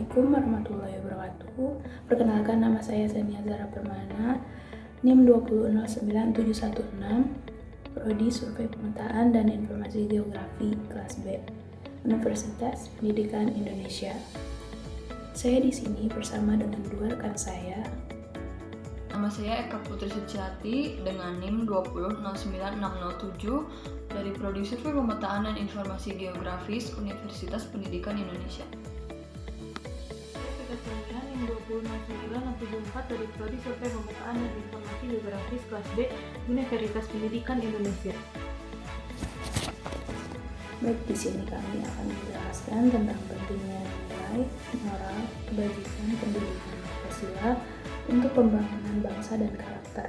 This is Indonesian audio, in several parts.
Assalamualaikum warahmatullahi wabarakatuh. Perkenalkan, nama saya Zania Zara Permana, NIM 2009716, Prodi Survei Pemetaan dan Informasi Geografi kelas B, Universitas Pendidikan Indonesia. Saya di sini bersama dengan dua rekan saya. Nama saya Eka Putri Suciati dengan NIM 2009607 dari Prodi Survei Pemetaan dan Informasi Geografis Universitas Pendidikan Indonesia. Saya NIM 2009674 dari Prodi Survei Pemetaan dan Informasi Geografis kelas B Universitas Pendidikan Indonesia. Baik, di sini kami akan menjelaskan tentang pentingnya nilai, moral, kebajikan, pendidikan Pancasila untuk pembangunan bangsa dan karakter.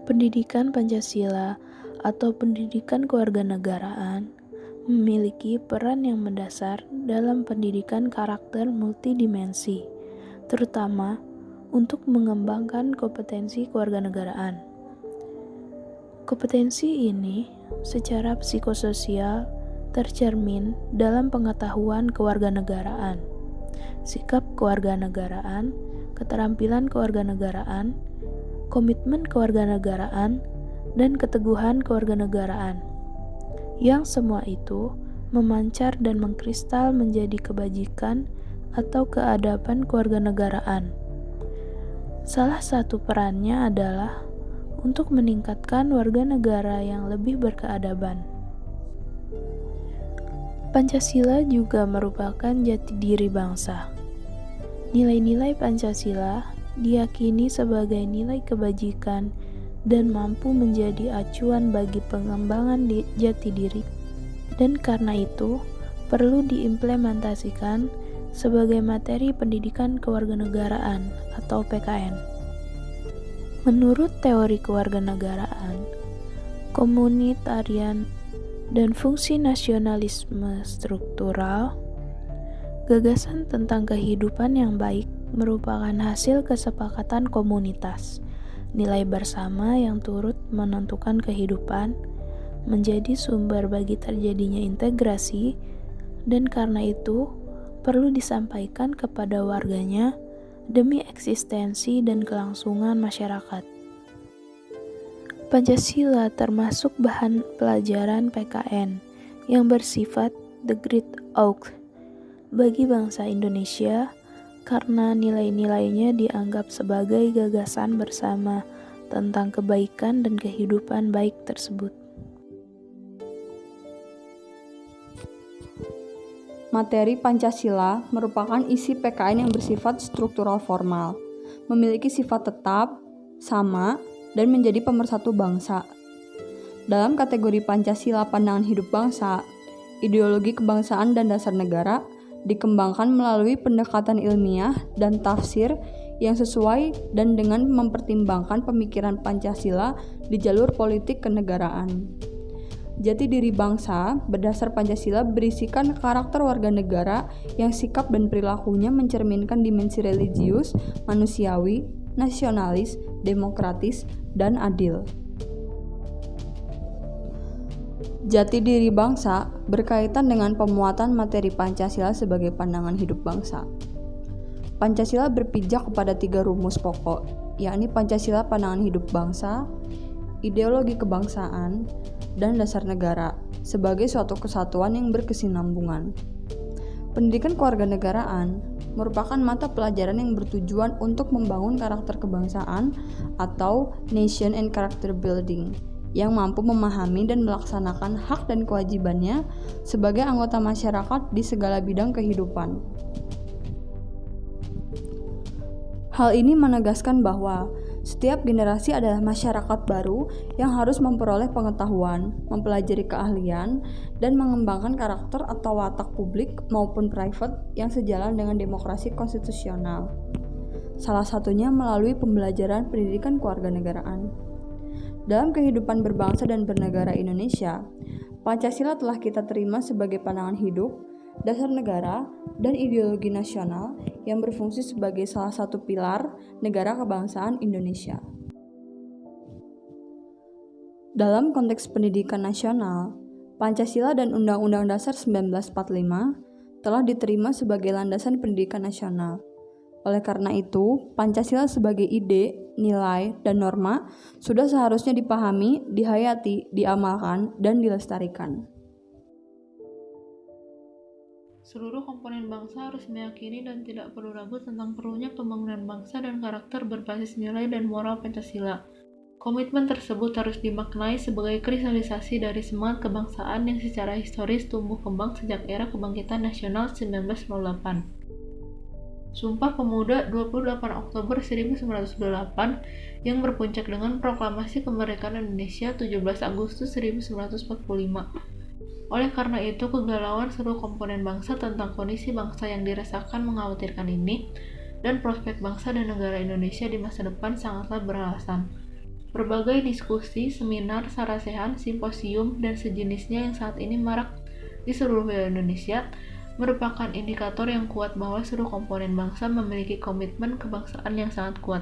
Pendidikan Pancasila atau pendidikan kewarganegaraan memiliki peran yang mendasar dalam pendidikan karakter multidimensi, terutama untuk mengembangkan kompetensi kewarganegaraan. Kompetensi ini secara psikososial tercermin dalam pengetahuan kewarganegaraan, sikap kewarganegaraan, keterampilan kewarganegaraan, komitmen kewarganegaraan, dan keteguhan kewarganegaraan, yang semua itu memancar dan mengkristal menjadi kebajikan atau keadaban kewarganegaraan. Salah satu perannya adalah untuk meningkatkan warga negara yang lebih berkeadaban. Pancasila juga merupakan jati diri bangsa. Nilai-nilai Pancasila diyakini sebagai nilai kebajikan dan mampu menjadi acuan bagi pengembangan jati diri, dan karena itu perlu diimplementasikan sebagai materi pendidikan kewarganegaraan atau PKN. Menurut teori kewarganegaraan, komunitarian, dan fungsi nasionalisme struktural, gagasan tentang kehidupan yang baik merupakan hasil kesepakatan komunitas, nilai bersama yang turut menentukan kehidupan, menjadi sumber bagi terjadinya integrasi, dan karena itu perlu disampaikan kepada warganya demi eksistensi dan kelangsungan masyarakat. Pancasila termasuk bahan pelajaran PKN yang bersifat The Great Oak bagi bangsa Indonesia karena nilai-nilainya dianggap sebagai gagasan bersama tentang kebaikan dan kehidupan baik tersebut. Materi Pancasila merupakan isi PKN yang bersifat struktural formal, memiliki sifat tetap, sama, dan menjadi pemersatu bangsa. Dalam kategori Pancasila pandangan hidup bangsa, ideologi kebangsaan dan dasar negara dikembangkan melalui pendekatan ilmiah dan tafsir yang sesuai dan dengan mempertimbangkan pemikiran Pancasila di jalur politik kenegaraan. Jati diri bangsa berdasar Pancasila berisikan karakter warga negara yang sikap dan perilakunya mencerminkan dimensi religius, manusiawi, nasionalis, demokratis, dan adil. Jati diri bangsa berkaitan dengan pemuatan materi Pancasila sebagai pandangan hidup bangsa. Pancasila berpijak kepada 3 rumus pokok, yakni Pancasila pandangan hidup bangsa, ideologi kebangsaan, dan dasar negara sebagai suatu kesatuan yang berkesinambungan. Pendidikan kewarganegaraan merupakan mata pelajaran yang bertujuan untuk membangun karakter kebangsaan atau nation and character building yang mampu memahami dan melaksanakan hak dan kewajibannya sebagai anggota masyarakat di segala bidang kehidupan. Hal ini menegaskan bahwa setiap generasi adalah masyarakat baru yang harus memperoleh pengetahuan, mempelajari keahlian, dan mengembangkan karakter atau watak publik maupun private yang sejalan dengan demokrasi konstitusional. Salah satunya melalui pembelajaran pendidikan kewarganegaraan. Dalam kehidupan berbangsa dan bernegara Indonesia, Pancasila telah kita terima sebagai pandangan hidup, dasar negara, dan ideologi nasional yang berfungsi sebagai salah satu pilar negara kebangsaan Indonesia. Dalam konteks pendidikan nasional, Pancasila dan Undang-Undang Dasar 1945 telah diterima sebagai landasan pendidikan nasional. Oleh karena itu, Pancasila sebagai ide, nilai, dan norma sudah seharusnya dipahami, dihayati, diamalkan, dan dilestarikan. Seluruh komponen bangsa harus meyakini dan tidak perlu ragu tentang perlunya pembangunan bangsa dan karakter berbasis nilai dan moral Pancasila. Komitmen tersebut harus dimaknai sebagai kristalisasi dari semangat kebangsaan yang secara historis tumbuh kembang sejak era kebangkitan nasional 1908. Sumpah Pemuda 28 Oktober 1928 yang berpuncak dengan Proklamasi Kemerdekaan Indonesia 17 Agustus 1945. Oleh karena itu, kegalauan seluruh komponen bangsa tentang kondisi bangsa yang dirasakan mengkhawatirkan ini, dan prospek bangsa dan negara Indonesia di masa depan sangatlah beralasan. Berbagai diskusi, seminar, sarasehan, simposium, dan sejenisnya yang saat ini marak di seluruh wilayah Indonesia merupakan indikator yang kuat bahwa seluruh komponen bangsa memiliki komitmen kebangsaan yang sangat kuat.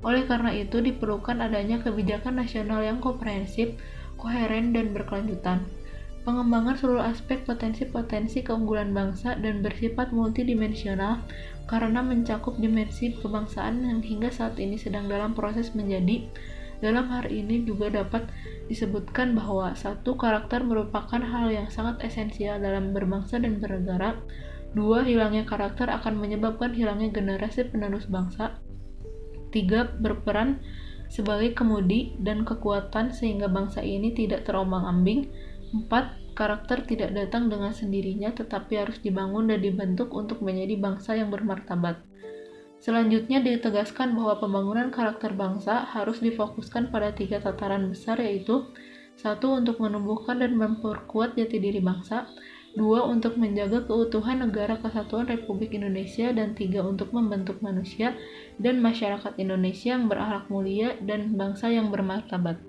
Oleh karena itu, diperlukan adanya kebijakan nasional yang komprehensif, koheren, dan berkelanjutan. Pengembangan seluruh aspek potensi-potensi keunggulan bangsa dan bersifat multidimensional karena mencakup dimensi kebangsaan yang hingga saat ini sedang dalam proses menjadi. Dalam hal ini juga dapat disebutkan bahwa satu, karakter merupakan hal yang sangat esensial dalam berbangsa dan bernegara. Dua, hilangnya karakter akan menyebabkan hilangnya generasi penerus bangsa. Tiga, berperan sebagai kemudi dan kekuatan sehingga bangsa ini tidak terombang-ambing. 4. Karakter tidak datang dengan sendirinya tetapi harus dibangun dan dibentuk untuk menjadi bangsa yang bermartabat. Selanjutnya ditegaskan bahwa pembangunan karakter bangsa harus difokuskan pada 3 tataran besar, yaitu 1. Untuk menumbuhkan dan memperkuat jati diri bangsa. 2. Untuk menjaga keutuhan negara kesatuan Republik Indonesia. Dan 3. Untuk membentuk manusia dan masyarakat Indonesia yang berakhlak mulia dan bangsa yang bermartabat.